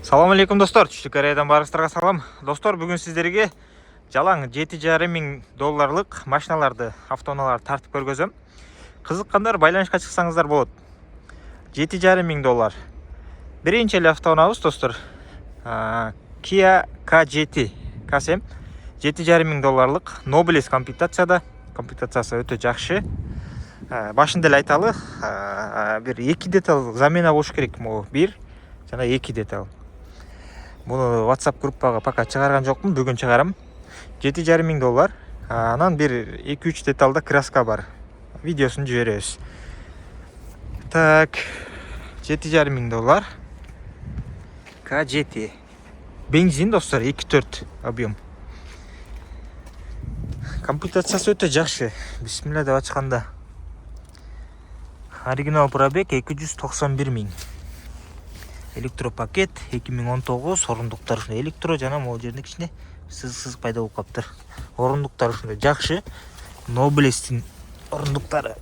Салам алейкум достор, Түштүк Кореядан барыңыздарга салам. Достор, бүгүн сиздерге жалаң $7,500 машиналарды, автоунааларды тартып көргөзөм. Кызыккандар байланышка чыксаңыздар болот. $7,500. Биринчи эле автоунаабыз достор. Kia K7 K7 $7,500 Nobles комплектацияда. Комплектациясы өтө жакшы. Башында эле айталы, бир 2 деталь замена болуш керек. Могу 1 жана 2 деталь. Буну WhatsApp группага пока чыгарган жокмун, бүгүн чыгарам. $7,500. Анан бир 2-3 деталда краска бар. Видеосун жиберебиз. Так, $7,500. K7. Бензин достор, 2.4 объем. Комплектациясы өтө жакшы. Бисмилла деп ачканда. Оригинал пробег 291 000. Электропакет 2019, орундуктар ушундай электро жана могу жерде кичине сызык пайда болуп калыптыр. Орундуктар ушундай жакшы. Noblestин орундуктары.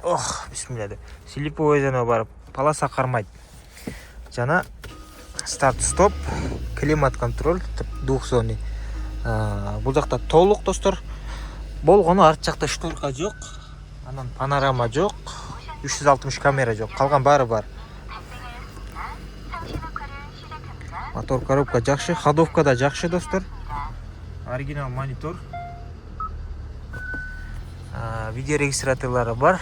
Бисмилла деп. Слиповой жана бар, полоса кармайт. Жана старт стоп, климат контроль, двухзонный. Бул жакта толук достор. Болгону арт жакта шторка жок, анан панорама жок, 360 камера жок, калган баары бар. Мотор коробка жакшы, ходовка да жакшы достор. Оригинал монитор. Видео регистраторлары бар.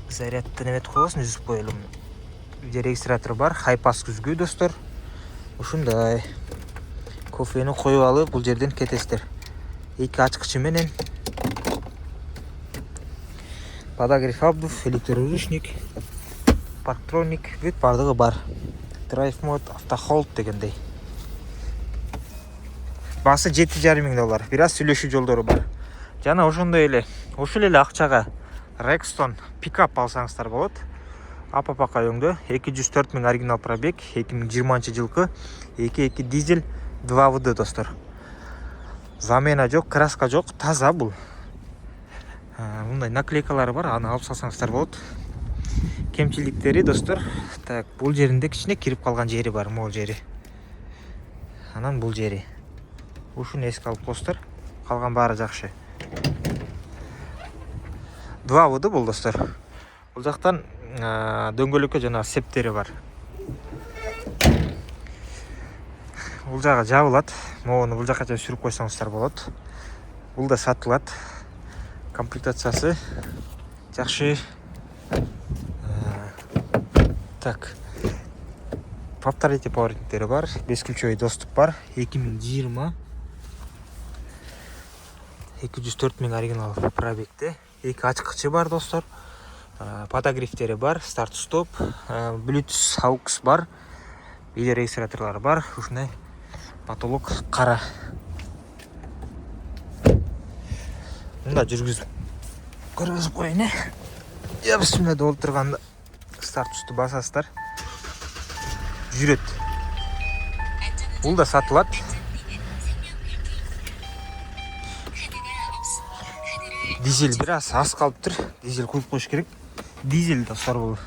Зарядты неметип коесун, үзүп коелум. Видео регистратор бар, хайпас күзгү достор. Ушундай. Кофени коюп алып, бул жерден кетесиздер. 2 ачкычы менен. Подогрев обдув, электроручник, парктроник, бүт бардыгы бар. Drive mode, автохолд дегендей. Басы $7,500. Бир аз сүйлөшүү жолдору бар. Жана ошондой эле, ошол эле акчага Rexton пикап алсаңыздар болот. Апапака өңдө 204 000 оригинал пробег, 2020 жылкы, 2.2 дизель, 2 ВД достор. Замена жок, краска жок, таза бул. Мындай наклейкалары бар, аны алып салсаңыздар болот. Кемчиликтери достор, так, бул жеринде кичине кирип калган жери бар, могул жери. Анан бул жери. Ушуну эске алып коесуздар, калган баары жакшы. 2 ВД бул достор. Бул жактан дөңгөлөккө жана септери бар. Бул жагы жабылат. Могуну бул жакка сүрүп койсоңуздар болот. Бул да сатылат. Комплектациясы жакшы. Так. Повторите поворотниктери бар, бесключовый доступ бар. 2020 204 000 оригинал пробегде. 2 ачкычы бар достор. Подогревтери бар, старт стоп, Bluetooth AUX бар. Видео регистраторлары бар. Ушундай потолок кара. Мында жүргүзүп көргөзүп коеюн. Бисмилла деп отурганда старт тuştu басасыздар. Жүрөт. Бул да сатылат. Дизель бир аз калыптыр. Дизель куюп коюш керек. Дизель достор бул.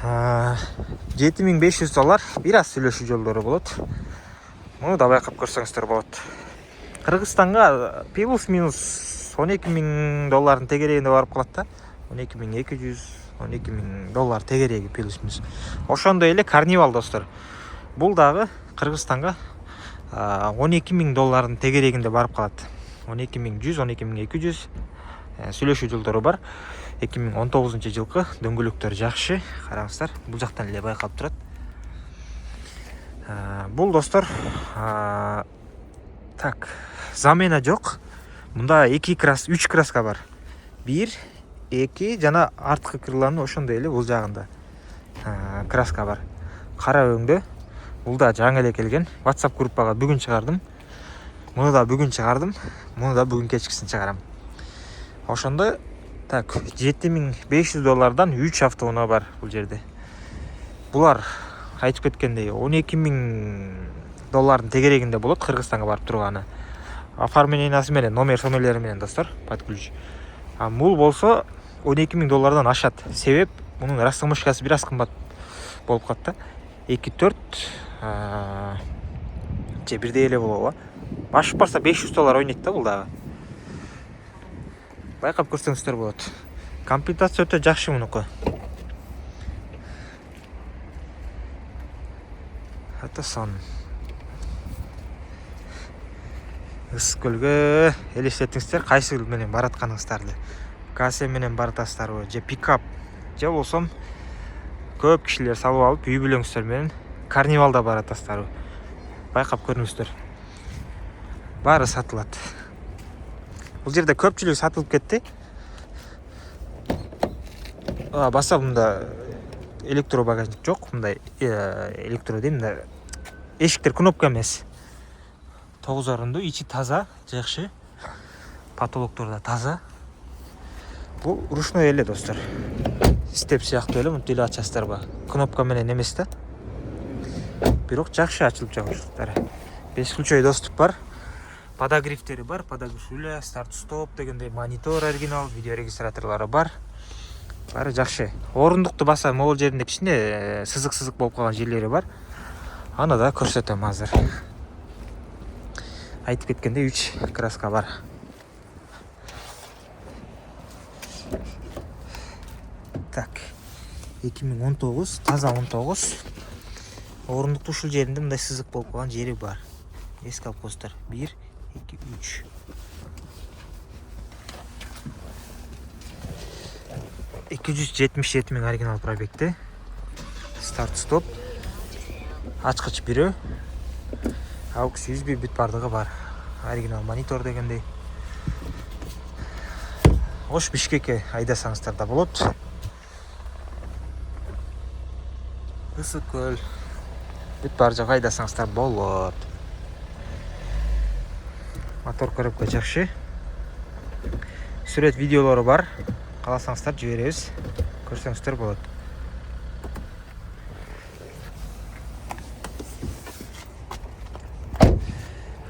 $7,500. Бир аз сүйлөшүү жолдору болот. Муну да байкап көрсөңүздөр болот. Кыргызстанга плюс-минус $12,000 тегерегинде барып калат да. $12,200, $12,000 тегереги плюс-минус. Ошондой эле Карнивал достор. Бул дагы Кыргызстанга $12,000 тегерегинде барып калат. 12,100, 12,200 сүйлөшүү жолдору бар. 2019 жылкы, дөңгөлөктөр жакшы. Караңыздар, бул жактан эле байкалып турат. Бул достор, так, замена жок. Мында 3 краска бар. 1, 2 жана арткы крыланын ошондой эле бул жагында краска бар. Кара өңдө. Бул да жаңы эле келген. WhatsApp группага бүгүн чыгардым. Муну да бүгүн чыгардым. Муну да бүгүн кечкисин чыгарам. Ошондо так, $7,500 3 автоунаа бар бул жерде. Булар айтып кеткендей $12,000 тегерегинде болот Кыргызстанга барып турганы. Оформлениясы менен, номерлери менен достор, под ключ. Бул болсо $12,000 ашат. Себеп мунун растаможкасы бир аз кымбат болуп калат да. 2-4 же бирдей эле болобу. Ашып барса $500 ойнойт да бул дагы. Байкап көрсөңүздөр болот. Комплектация өтө жакшы мунуку. Ата сон. Ысык көлгө элестетиңиздер, кайсы менен баратканыңыздарды. КС менен баратасыздарбы же пикап же болсом көп кишилер салып алып үй бүлөңүздөр менен карнивалда баратасыздарбы. Байкап көрүңүздөр. Баары сатылат. Бул жерде көпчүлүк сатылып кетти. Баса мында электро багажник жок, мындай электро дейм да. Эшиктер кнопка эмес. 9 орунду, ичи таза, жакшы. Потолоктор да таза. Бул ручной эле достор. Степ сыяктуу эле мынтип эле ачасыздарбы. Кнопка менен эмес да. Бирок жакшы ачылып жабышыптыр. Бесключой доступ бар. Подогревтери бар, подогрев, старт-стоп дегендей, монитор оригинал, видео регистраторлары бар. Баары жакшы. Орундукту баса могул жеринде кичине сызык болуп калган жерлери бар. Аны да көрсөтөм азыр. Айтып кеткенде 3 краска бар. Так. 2019, таза 19. Орундуктун ушул жеринде мындай сызык болуп калган жери бар. Эске алып коюңуздар. 1, 2, 3. $277 000 оригинал пробегти. Старт-стоп. Ачкыч бирөө. AUX USB бүт бардыгы бар. Оригинал монитор дегендей. Ош Бишкекке айдасаңыздар да болот. Ысык көл. Бүт бар жака айдасаңыздар болот. Мотор коробка жакшы. Сүрөт видеолору бар. Кааласаңыздар жиберебиз. Көрсөңүздөр болот.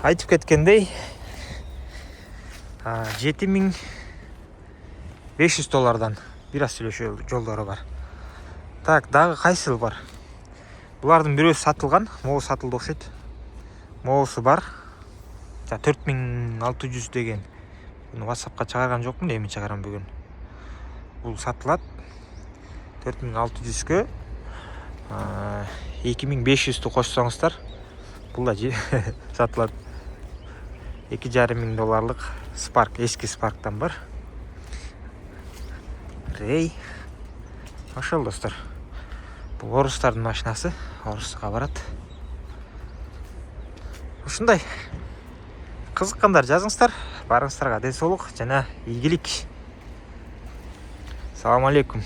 Айтып кеткендей, $7500 бир аз сүйлөшүү жолдору бар. Так, дагы кайсыл бар? Булардын бирөөсү сатылган, могу сатылды окшойт. Могусу бар. 4600 деген. Буну WhatsAppка чыгарган жокмун, эми чыгарам бүгүн. Бул сатылат. 4600кө 2500 кошсоңуздар, бул да сатылат. $2,500 Spark, эски Spark'тан бар. Рей. Ошол достор. Бул орустардын машинасы, орусга барат. Ушундай. Кызыккандар жазыңыздар. Барыңыздарга ден соолук жана ийгилик. Салам алейкум.